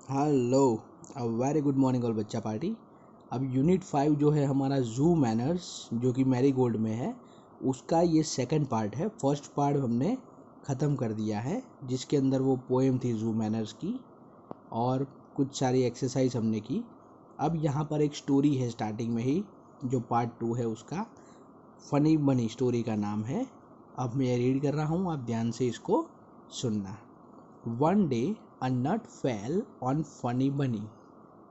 Hello, a very good morning all बच्चा party. अब unit 5 जो है हमारा जू मैनर्स जो कि मैरी गोल्ड में है, उसका ये सेकंड पार्ट है। फर्स्ट पार्ट हमने ख़त्म कर दिया है जिसके अंदर वो पोएम थी जू मैनर्स की और कुछ सारी एक्सरसाइज हमने की। अब यहाँ पर एक स्टोरी है स्टार्टिंग में ही जो पार्ट 2 है, उसका फ़नी बनी स्टोरी का नाम है। अब मैं रीड कर रहा हूँ, आप ध्यान से इसको सुनना। One day a nut fell on funny bunny.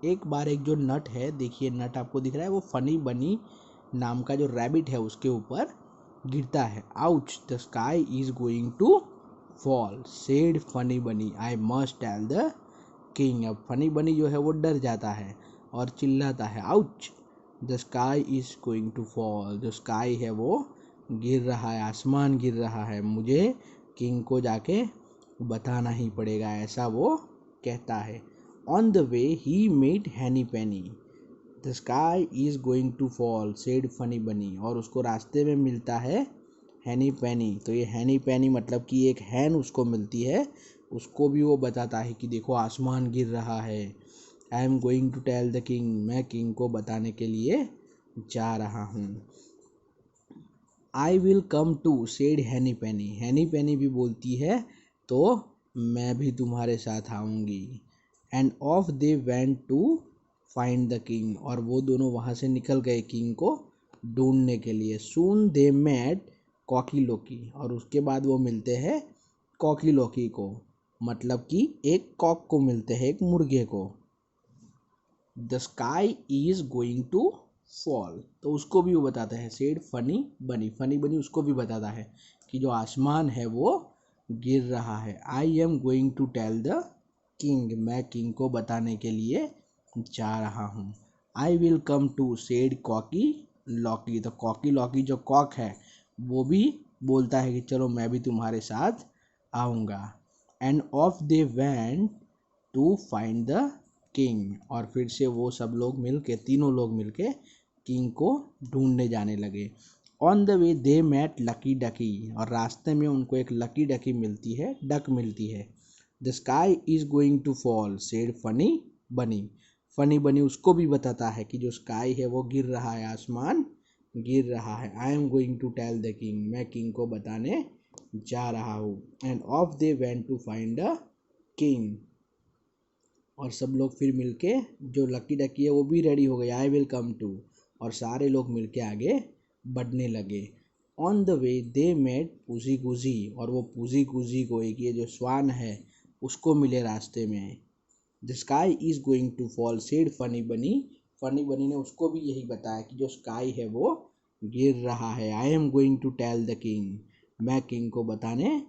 एक बार एक जो नट है, देखिए नट आपको दिख रहा है, वो फनी बनी नाम का जो रैबिट है उसके ऊपर गिरता है। Ouch, the sky is going to fall, said funny Bunny, I must tell the king. अब फनी बनी जो है वो डर जाता है और चिल्लाता है, ouch, the sky is going to fall, जो स्काई है वो गिर रहा है, आसमान गिर रहा है, मुझे किंग को जाके बताना ही पड़ेगा, ऐसा वो कहता है। On the way he met Henny Penny, the sky is going to fall, said funny Bunny, और उसको रास्ते में मिलता है हैनी पेनी। तो ये हैनी पेनी मतलब कि एक हैन उसको मिलती है, उसको भी वो बताता है कि देखो आसमान गिर रहा है। I am going to tell the king, मैं किंग को बताने के लिए जा रहा हूँ। I will come too, said Henny Penny, हैनी पेनी भी बोलती है तो मैं भी तुम्हारे साथ आऊँगी। And off they went to find the king, और वो दोनों वहाँ से निकल गए किंग को ढूंढने के लिए। सून दे मेट कॉकी लोकी, और उसके बाद वो मिलते हैं कॉकी लोकी को, मतलब कि एक कॉक को मिलते हैं, एक मुर्गे को। The sky is going to fall, तो उसको भी वो बताता है, said funny bunny, funny bunny उसको भी बताता है कि जो आसमान है वो गिर रहा है। I am going to tell the king, मैं किंग को बताने के लिए जा रहा हूँ। I will come too, said Cocky Locky, तो कॉकी लॉकी जो कॉक है वो भी बोलता है कि चलो मैं भी तुम्हारे साथ आऊँगा। And off they went to find the king, और फिर से वो सब लोग मिल के, तीनों लोग मिल के किंग को ढूंढने जाने लगे। On the way they met Lucky Ducky, और रास्ते में उनको एक लकी डकी मिलती है, डक मिलती है। The sky is going to fall, said funny bunny, funny bunny उसको भी बताता है कि जो स्काई है वो गिर रहा है, आसमान गिर रहा है। I am going to tell the king, मैं किंग को बताने जा रहा हूँ। And off they went to find the king, और सब लोग फिर मिलके, जो लकी डकी है वो भी रेडी हो गई, आई विल कम टू, और सारे लोग मिलके आगे बढ़ने लगे। On the way they met Poozy Goozy, और वो पूजी गुजी को, एक ये जो स्वान है उसको मिले रास्ते में। The sky is going to fall, said funny bunny, funny bunny ने उसको भी यही बताया कि जो स्काई है वो गिर रहा है। I am going to tell the king, मैं किंग को बताने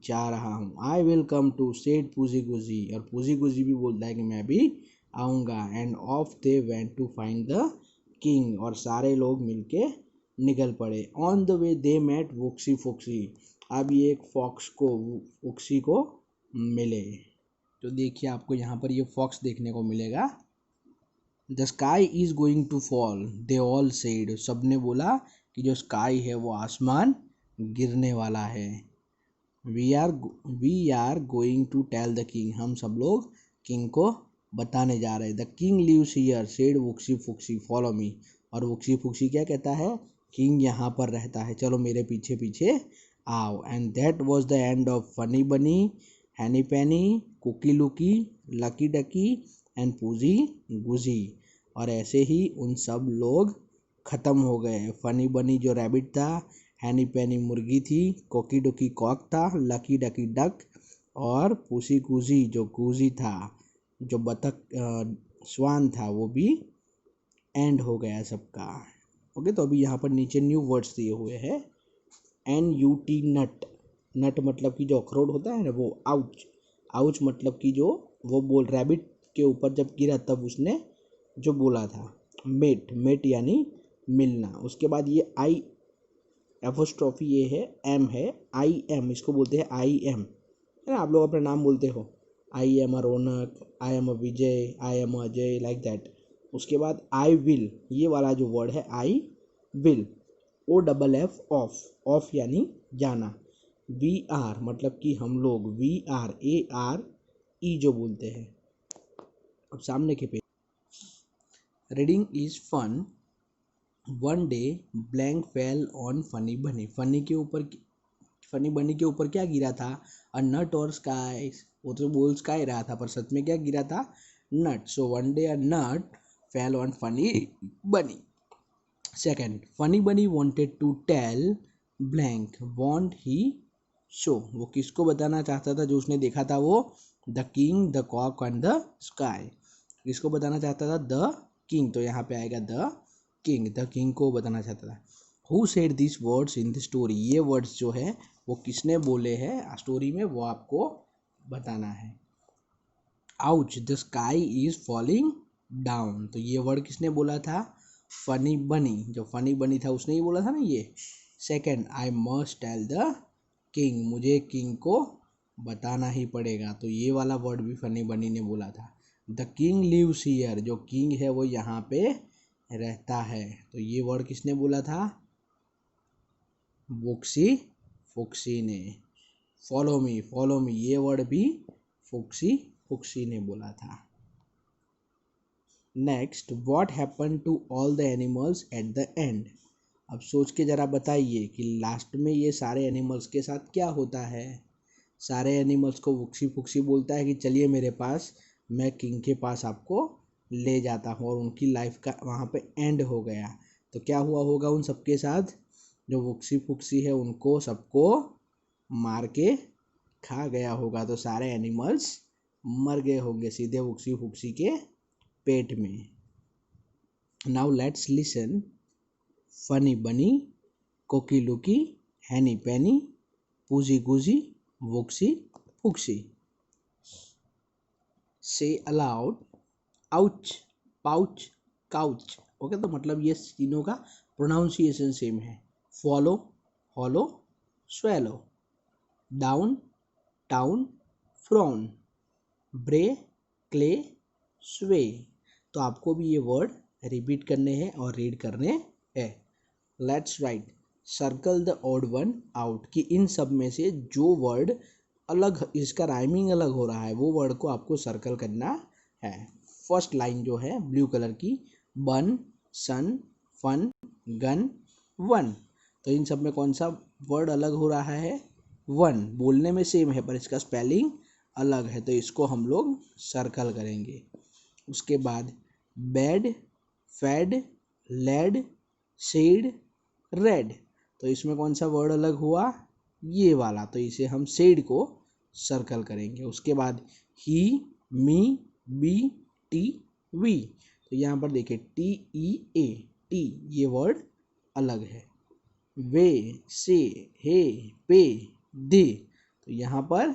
जा रहा हूँ। I will come too, said Poozy Goozy, और पूजी गुजी भी बोलता है कि मैं भी आऊँगा। And off they went to find the king, और सारे लोग मिलके निकल पड़े। On the way they met Woxy Foxy, अब ये एक फॉक्स को, वोक्सी को मिले। तो देखिए आपको यहाँ पर ये फॉक्स देखने को मिलेगा। The sky is going to fall, they all said, सब ने बोला कि जो स्काई है वो आसमान गिरने वाला है। We are going to tell the king, हम सब लोग किंग को बताने जा रहे हैं। The king lives here, said Woxy Foxy, follow me, और वुक्सी फुक्सी क्या कहता है, किंग यहाँ पर रहता है, चलो मेरे पीछे पीछे आओ। And that was the end of funny बनी, हैनी पेनी, कुकी लुकी, लकी डकी एंड पूजी गुजी, और ऐसे ही उन सब लोग ख़त्म हो गए। फनी बनी जो रैबिट था, हैनी पेनी मुर्गी थी, कोकी डुकी कॉक था, लकी डकी डक, और पूसी कूजी जो कूजी था, जो बतख स्वान था, वो भी एंड हो गया सबका। ओके, तो अभी यहाँ पर नीचे न्यू वर्ड्स दिए हुए हैं। NUT नट, नट मतलब कि जो अखरोट होता है ना वो। आउच, आउच मतलब कि जो वो बोल रैबिट के ऊपर जब गिरा तब उसने जो बोला था। मेट, मेट यानी मिलना। उसके बाद ये आई एपोस्ट्रॉफी ये है, एम है, आई एम, इसको बोलते हैं आई एम, है ना, आप लोग अपना नाम बोलते हो, I am a Raunak, I am a Vijay, I am a Ajay, like that. उसके बाद आई विल, ये वाला जो वर्ड है I will, OFF of, of यानी जाना। वी आर मतलब कि हम लोग, वी आर, ARE जो बोलते हैं। अब सामने के page, reading is fun, one day blank fell on funny bunny. Funny bunny के ऊपर क्या गिरा था? अ नट और स्काई। वो तो बोल स्काई रहा था पर सच में क्या गिरा था? Nut. So one day a nut fell on funny Bunny. Second, Funny Bunny wanted to tell blank won't he show. वो किसको बताना चाहता था जो उसने देखा था? वो the king, the cock and the sky. किसको बताना चाहता था? The king. तो यहाँ पे आएगा द किंग, द किंग को बताना चाहता था। Who said this words in the story? ये वर्ड्स जो है वो किसने बोले हैं स्टोरी में, वो आपको बताना है। Ouch, the sky is falling down. तो ये वर्ड किसने बोला था? Funny Bunny. जो फनी बनी था उसने ही बोला था ना ये। Second, I must tell the king. मुझे किंग को बताना ही पड़ेगा। तो ये वाला वर्ड भी फनी बनी ने बोला था। The king lives here. जो किंग है वो यहाँ पे रहता है। तो ये वर्ड किसने बोला था? वोक्सी फुक्सी ने। फॉलो मी ये वर्ड भी फुक्सी फुक्सी ने बोला था। Next, what happen to all the animals at the end? अब सोच के ज़रा बताइए कि लास्ट में ये सारे एनिमल्स के साथ क्या होता है। सारे एनिमल्स को वुक्सी फुक्सी बोलता है कि चलिए मेरे पास, मैं किंग के पास आपको ले जाता हूँ, और उनकी लाइफ का वहाँ पे एंड हो गया। तो क्या हुआ होगा उन सबके साथ? जो वुक्सी फुक्सी है उनको सबको मार के खा गया होगा। तो सारे एनिमल्स मर गए होंगे सीधे वुक्सी फुक्सी के पेट में। Now let's listen. फनी बनी, कोकी लुकी, हैनी पैनी, पूजी Guzzi, Woxy Foxy. Say aloud, ouch, pouch, couch. Okay, तो मतलब ये तीनों का प्रोनाउंसिएशन सेम है। Follow, hollow, swallow, down, town, frown, bray, clay, sway. तो आपको भी ये वर्ड रिपीट करने हैं और रीड करने हैं। Let's write, circle the odd one out. कि इन सब में से जो वर्ड अलग, इसका राइमिंग अलग हो रहा है, वो वर्ड को आपको सर्कल करना है। फर्स्ट लाइन जो है ब्लू कलर की, बन, सन, फन, गन, वन। तो इन सब में कौन सा वर्ड अलग हो रहा है? वन। बोलने में सेम है पर इसका स्पेलिंग अलग है, तो इसको हम लोग सर्कल करेंगे। उसके बाद bed, fed, led, shed, red. तो इसमें कौन सा वर्ड अलग हुआ? ये वाला, तो इसे हम शेड को सर्कल करेंगे। उसके बाद ही, मी, बी, टी, वी। तो यहाँ पर देखिए टी ई ए, टी, ये वर्ड अलग है। वे, से, हे, पे, दे। तो यहाँ पर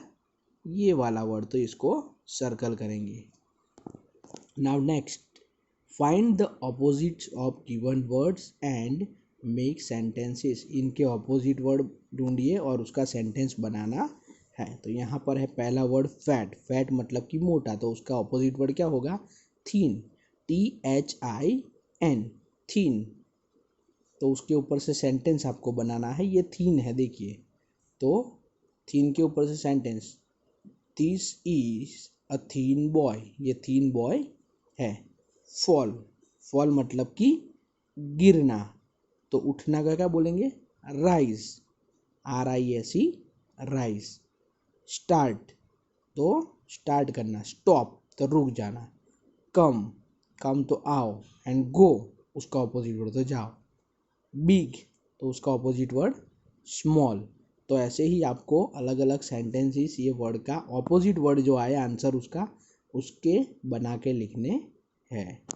ये वाला वर्ड, तो इसको सर्कल करेंगे। Now next, find the opposites of given words and make sentences. इनके ऑपोजिट वर्ड ढूंढिए और उसका सेंटेंस बनाना है। तो यहाँ पर है पहला वर्ड फैट। फैट मतलब कि मोटा, तो उसका ऑपोजिट वर्ड क्या होगा? थीन, THIN, थीन। तो उसके ऊपर से सेंटेंस आपको बनाना है। ये थीन है देखिए, तो थीन के ऊपर से sentence, this is a thin boy. ये थीन बॉय है। फॉल, फॉल मतलब कि गिरना, तो उठना का क्या बोलेंगे? Rise, RISE, rise. स्टार्ट, तो स्टार्ट करना। स्टॉप, तो रुक जाना। कम, कम तो आओ। एंड गो, उसका ऑपोजिट वर्ड तो जाओ। बिग, तो उसका ऑपोजिट वर्ड स्मॉल। तो ऐसे ही आपको अलग अलग सेंटेंसेस ये वर्ड का ऑपोजिट वर्ड जो आए आंसर उसका, उसके बना के लिखने हैं।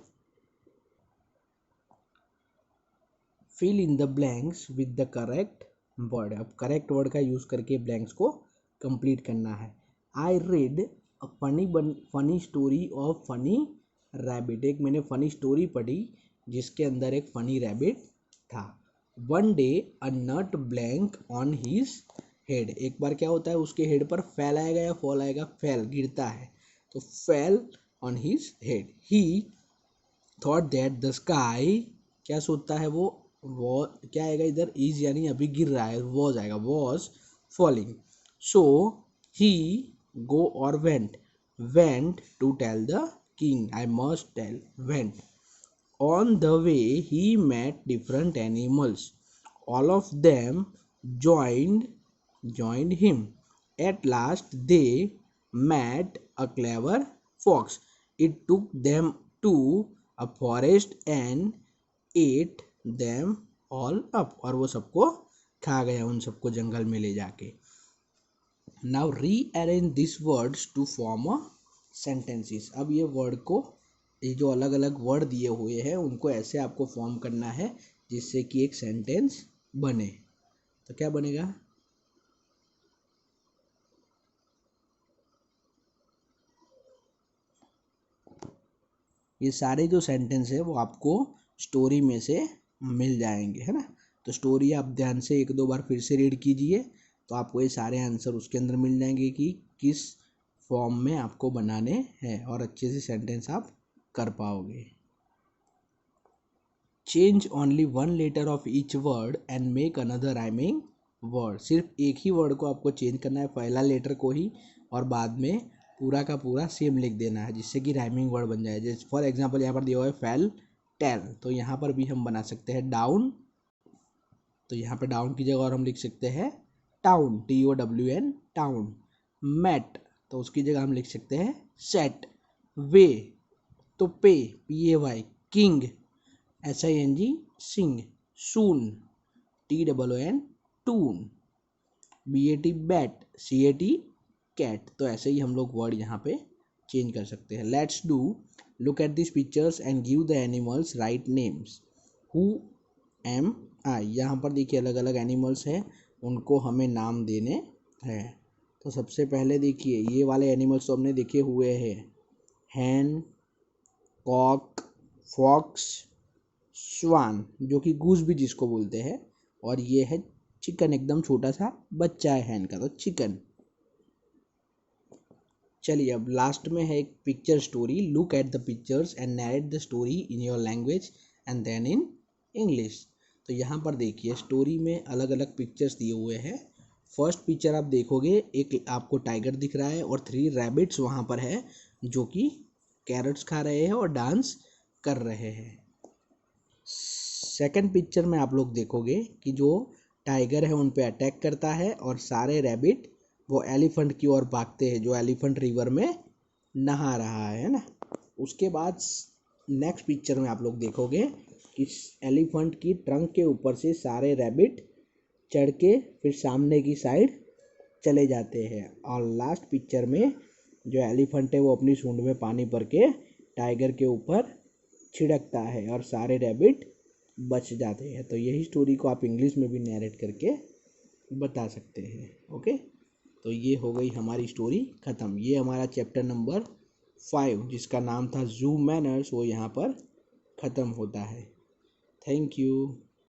Fill in the blanks with the correct word. अब करेक्ट वर्ड का यूज़ करके ब्लैंक्स को कंप्लीट करना है। I read a funny story of funny rabbit. एक मैंने फनी स्टोरी पढ़ी जिसके अंदर एक फनी रैबिट था। One day a nut blank on his head. एक बार क्या होता है, उसके हेड पर फैल आएगा या फॉल आएगा? फैल, गिरता है, तो फैल on his head. He thought that the sky, क्या सोचता है वो क्या आएगा इधर? इज यानी अभी गिर रहा है, वॉज आएगा, was falling. So he go और went to tell the king, I must tell, went. On the way he met different animals. All of them joined him. At last they met a clever fox. It took them to a forest and ate them all up. और वो सबको खा गया, उन सबको जंगल में ले जाके. Now rearrange these words to form a sentences. अब ये वर्ड को, ये जो अलग अलग वर्ड दिए हुए हैं उनको ऐसे आपको फॉर्म करना है जिससे कि एक सेंटेंस बने. तो क्या बनेगा? ये सारे जो सेंटेंस है वो आपको स्टोरी में से मिल जाएंगे, है ना. तो स्टोरी आप ध्यान से एक दो बार फिर से रीड कीजिए तो आपको ये सारे आंसर उसके अंदर मिल जाएंगे कि किस फॉर्म में आपको बनाने हैं और अच्छे से सेंटेंस आप कर पाओगे. Change only one letter of each word and make another rhyming word. सिर्फ एक ही वर्ड को आपको चेंज करना है, पहला लेटर को ही, और बाद में पूरा का पूरा सेम लिख देना है जिससे कि राइमिंग वर्ड बन जाए. जैसे फॉर एग्जांपल यहाँ पर दिया हुआ है फेल टेल, तो यहाँ पर भी हम बना सकते हैं डाउन. तो यहाँ पे डाउन की जगह और हम लिख सकते हैं टाउन, TOWN टाउन. मैट, तो उसकी जगह हम लिख सकते हैं सेट. वे, तो pay, PAY. King, SING sing. Soon, TOON toon. BAT bat, CAT cat. तो ऐसे ही हम लोग वर्ड यहाँ पे चेंज कर सकते हैं. Let's do. Look at this pictures and give the animals right names. Who am I. यहाँ पर देखिए अलग अलग एनिमल्स हैं, उनको हमें नाम देने हैं. तो सबसे पहले देखिए ये वाले एनिमल्स तो हमने देखे हुए हैं, हैन, कॉक, फॉक्स, स्वान जो कि गूस भी जिसको बोलते हैं, और ये है चिकन, एकदम छोटा सा बच्चा है हैन का, तो चिकन. चलिए अब लास्ट में है एक picture story. Look at the pictures and narrate the story in your language and then in English. तो यहाँ पर देखिए स्टोरी में अलग अलग पिक्चर्स दिए हुए हैं. फर्स्ट पिक्चर आप देखोगे, एक आपको टाइगर दिख रहा है और 3 रैबिट्स वहाँ पर है जो कि कैरेट्स खा रहे हैं और डांस कर रहे हैं. सेकंड पिक्चर में आप लोग देखोगे कि जो टाइगर है उन पे अटैक करता है और सारे रैबिट वो एलिफेंट की ओर भागते हैं जो एलिफेंट रिवर में नहा रहा है ना. उसके बाद नेक्स्ट पिक्चर में आप लोग देखोगे कि एलिफेंट की ट्रंक के ऊपर से सारे रैबिट चढ़ के फिर सामने की साइड चले जाते हैं. और लास्ट पिक्चर में जो एलिफेंट है वो अपनी सूंड में पानी भर के टाइगर के ऊपर छिड़कता है और सारे रैबिट बच जाते हैं. तो यही स्टोरी को आप इंग्लिश में भी नरेट करके बता सकते हैं. ओके, तो ये हो गई हमारी स्टोरी ख़त्म. ये हमारा चैप्टर नंबर 5 जिसका नाम था जू मैनर्स वो यहाँ पर ख़त्म होता है. Thank you.